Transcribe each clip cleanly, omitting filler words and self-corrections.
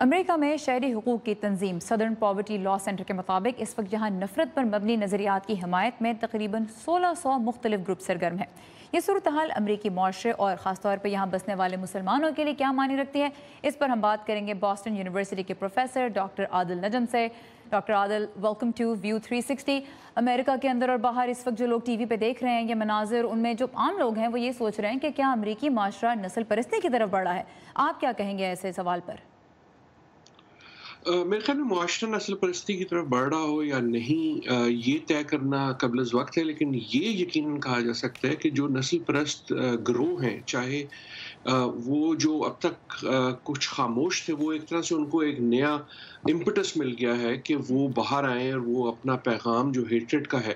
امریکہ میں شہری حقوق کی تنظیم سدرن پاورٹی لا سینٹر کے مطابق اس وقت جہاں نفرت پر مبنی نظریات کی حمایت میں تقریباً 1600 مختلف گروپ سرگرم ہیں۔ یہ صورتحال امریکی معاشرے اور خاص طور پر یہاں بسنے والے مسلمانوں کے لیے کیا معنی رکھتی ہے، اس پر ہم بات کریں گے بوسٹن یونیورسٹی کے پروفیسر ڈاکٹر عادل نجم سے۔ Doctor Adil, welcome to view 360۔ امریکہ کے اندر اور باہر اس وقت جو لوگ ٹی وی پہ دیکھ رہے ہیں یہ مناظر، ان میں جو عام لوگ ہیں وہ یہ سوچ رہے ہیں کہ کیا امریکی معاشرہ نسل پرستی کی طرف بڑھا ہے؟ آپ کیا کہیں گے ایسے سوال پر؟ میرے خیال میں معاشرہ نسل پرستی کی طرف بڑھ رہا ہو یا نہیں یہ طے کرنا قبل از وقت ہے، لیکن یہ یقیناً کہا جا سکتا ہے کہ جو نسل پرست گروہ ہیں، چاہے وہ جو اب تک کچھ خاموش تھے، وہ ایک طرح سے ان کو ایک نیا امپٹس مل گیا ہے کہ وہ باہر آئیں اور وہ اپنا پیغام جو ہیٹریڈ کا ہے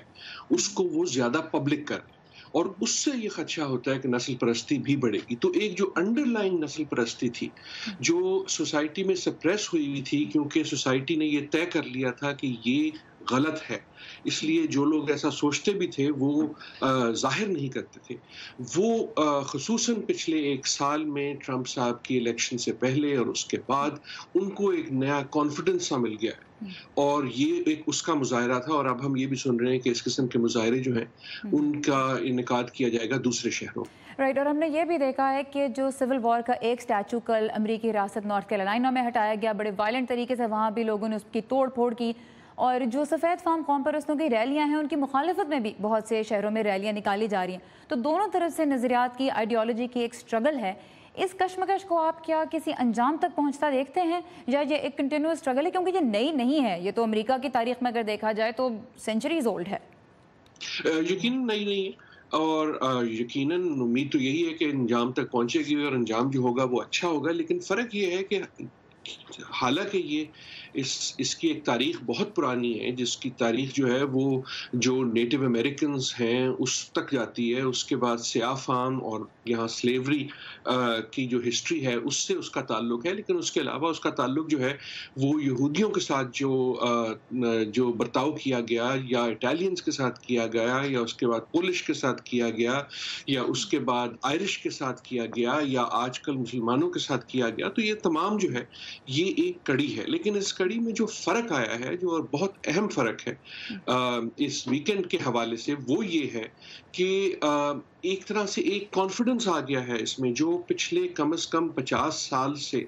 اس کو وہ زیادہ پبلک کریں، اور اس سے یہ خدشہ ہوتا ہے کہ نسل پرستی بھی بڑھے گی۔ تو ایک جو انڈر لائن نسل پرستی تھی جو سوسائٹی میں سپریس ہوئی تھی، کیونکہ سوسائٹی نے یہ طے کر لیا تھا کہ یہ غلط ہے، اس لیے جو لوگ ایسا سوچتے بھی تھے وہ ظاہر نہیں کرتے تھے، وہ خصوصاً پچھلے ایک سال میں ٹرمپ صاحب کی الیکشن سے پہلے اور اس کے بعد ان کو ایک نیا کانفیڈنس سا مل گیا ہے، اور یہ ایک اس کا مظاہرہ تھا۔ اور اب ہم یہ بھی سن رہے ہیں کہ اس قسم کے مظاہرے جو ہیں ان کا انعقاد کیا جائے گا دوسرے شہروں۔ رائٹ، اور ہم نے یہ بھی دیکھا ہے کہ جو سول وار کا ایک سٹیچو کل امریکی ریاست نارتھ کیرولائنا میں ہٹایا گیا، بڑے وائلنٹ طریقے سے وہاں بھی لوگوں نے اس کی توڑ پھوڑ کی، اور جو سفید فام قوم پرستوں کی ریلیاں ہیں ان کی مخالفت میں بھی بہت سے شہروں میں ریلیاں نکالی جا رہی ہیں۔ تو دونوں طرف سے نظریات کی، آئیڈیالوجی کی ایک سٹرگل ہے۔ اس کشمکش کو آپ کیا کسی انجام تک پہنچتا دیکھتے ہیں، یا یہ ایک کنٹینیوس سٹرگل ہے؟ کیونکہ یہ نئی نہیں ہے، یہ تو امریکہ کی تاریخ میں اگر دیکھا جائے تو سینچریز اولڈ ہے۔ یقیناً نئی نہیں ہے، اور یقیناً امید تو یہی ہے کہ انجام تک پہنچے گی اور انجام جو ہوگا وہ اچھا ہوگا، لیکن فرق یہ ہے کہ حالانکہ یہ اس کی ایک تاریخ بہت پرانی ہے، جس کی تاریخ جو ہے وہ جو نیٹو امریکنز ہیں اس تک جاتی ہے، اس کے بعد سیاہ فام اور یہاں سلیوری کی جو ہسٹری ہے اس سے اس کا تعلق ہے، لیکن اس کے علاوہ اس کا تعلق جو ہے وہ یہودیوں کے ساتھ جو برتاؤ کیا گیا، یا اٹالینز کے ساتھ کیا گیا، یا اس کے بعد پولش کے ساتھ کیا گیا، یا اس کے بعد آئرش کے ساتھ کیا گیا، یا آج کل مسلمانوں کے ساتھ کیا گیا، تو یہ تمام جو ہے یہ ایک کڑی ہے۔ لیکن اس کڑی میں جو فرق آیا ہے، جو اور بہت اہم فرق ہے اس ویکنڈ کے حوالے سے، وہ یہ ہے کہ ایک طرح سے ایک کانفیڈنس آ گیا ہے اس میں، جو پچھلے کم از کم 50 سال سے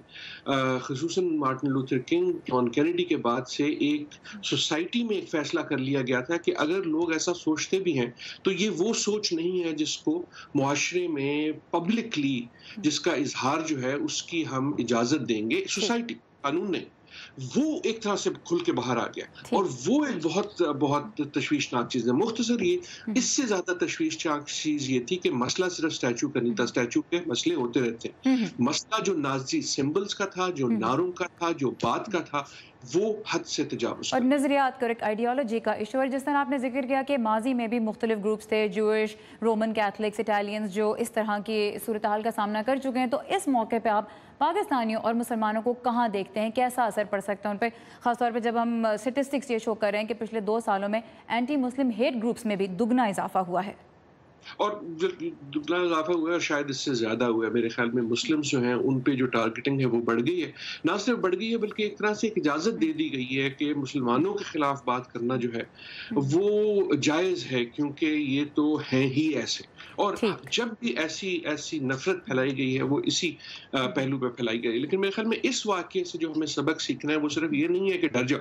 خصوصاً مارٹن لوتھر کنگ، جان کینیڈی کے بعد سے ایک سوسائٹی میں ایک فیصلہ کر لیا گیا تھا کہ اگر لوگ ایسا سوچتے بھی ہیں تو یہ وہ سوچ نہیں ہے جس کو معاشرے میں پبلکلی جس کا اظہار جو ہے اس کی ہم اجازت دیں گے، سوسائٹی قانون نے وہ ایک طرح سے کھل کے باہر آ گیا، اور وہ ایک بہت بہت تشویشناک چیز ہے۔ مختصر یہ اس سے زیادہ تشویشناک چیز یہ تھی کہ مسئلہ صرف اسٹیچو کا نہیں تھا، اسٹیچو کے مسئلے ہوتے رہتے ہیں، مسئلہ جو نازی سمبلز کا تھا، جو نعروں کا تھا، جو بات کا تھا، وہ حد سے تجاوز اور نظریات کا ایک آئیڈیالوجی کا ایشو ہے۔ جس طرح آپ نے ذکر کیا کہ ماضی میں بھی مختلف گروپس تھے، جوئش، رومن کیتھلکس، اٹالینز، جو اس طرح کی صورتحال کا سامنا کر چکے ہیں، تو اس موقع پہ آپ پاکستانیوں اور مسلمانوں کو کہاں دیکھتے ہیں، کیسا اثر پڑ سکتا ہے ان پہ، خاص طور پہ جب ہم سٹیسٹکس یہ شو کر رہے ہیں کہ پچھلے 2 سالوں میں اینٹی مسلم ہیٹ گروپس میں بھی دگنا اضافہ ہوا ہے؟ اور جو دگنا اضافہ ہوا ہے، اور شاید اس سے زیادہ ہوا ہے۔ میرے خیال میں مسلمز جو ہیں ان پہ جو ٹارگٹنگ ہے وہ بڑھ گئی ہے، نہ صرف بڑھ گئی ہے بلکہ ایک طرح سے ایک اجازت دے دی گئی ہے کہ مسلمانوں کے خلاف بات کرنا جو ہے وہ جائز ہے، کیونکہ یہ تو ہیں ہی ایسے۔ اور جب بھی ایسی نفرت پھیلائی گئی ہے وہ اسی پہلو پہ پھیلائی گئی ہے۔ لیکن میرے خیال میں اس واقعے سے جو ہمیں سبق سیکھنا ہے وہ صرف یہ نہیں ہے کہ ڈر جاؤ،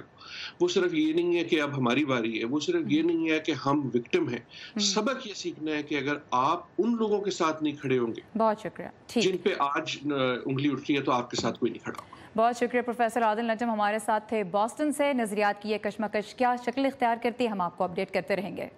وہ صرف یہ نہیں ہے کہ اب ہماری باری ہے، وہ صرف یہ نہیں ہے کہ ہم وکٹم ہیں۔ سبق یہ سیکھنا ہے کہ اگر آپ ان لوگوں کے ساتھ نہیں کھڑے ہوں گے، بہت شکریہ، جن پہ آج انگلی اٹھ رہی ہے، تو آپ کے ساتھ کوئی نہیں کھڑا ہوگا۔ بہت شکریہ پروفیسر عادل نجم ہمارے ساتھ تھے بوسٹن سے۔ نظریات کی یہ کشمکش کیا شکل اختیار کرتی ہے، ہم آپ کو اپڈیٹ کرتے رہیں گے۔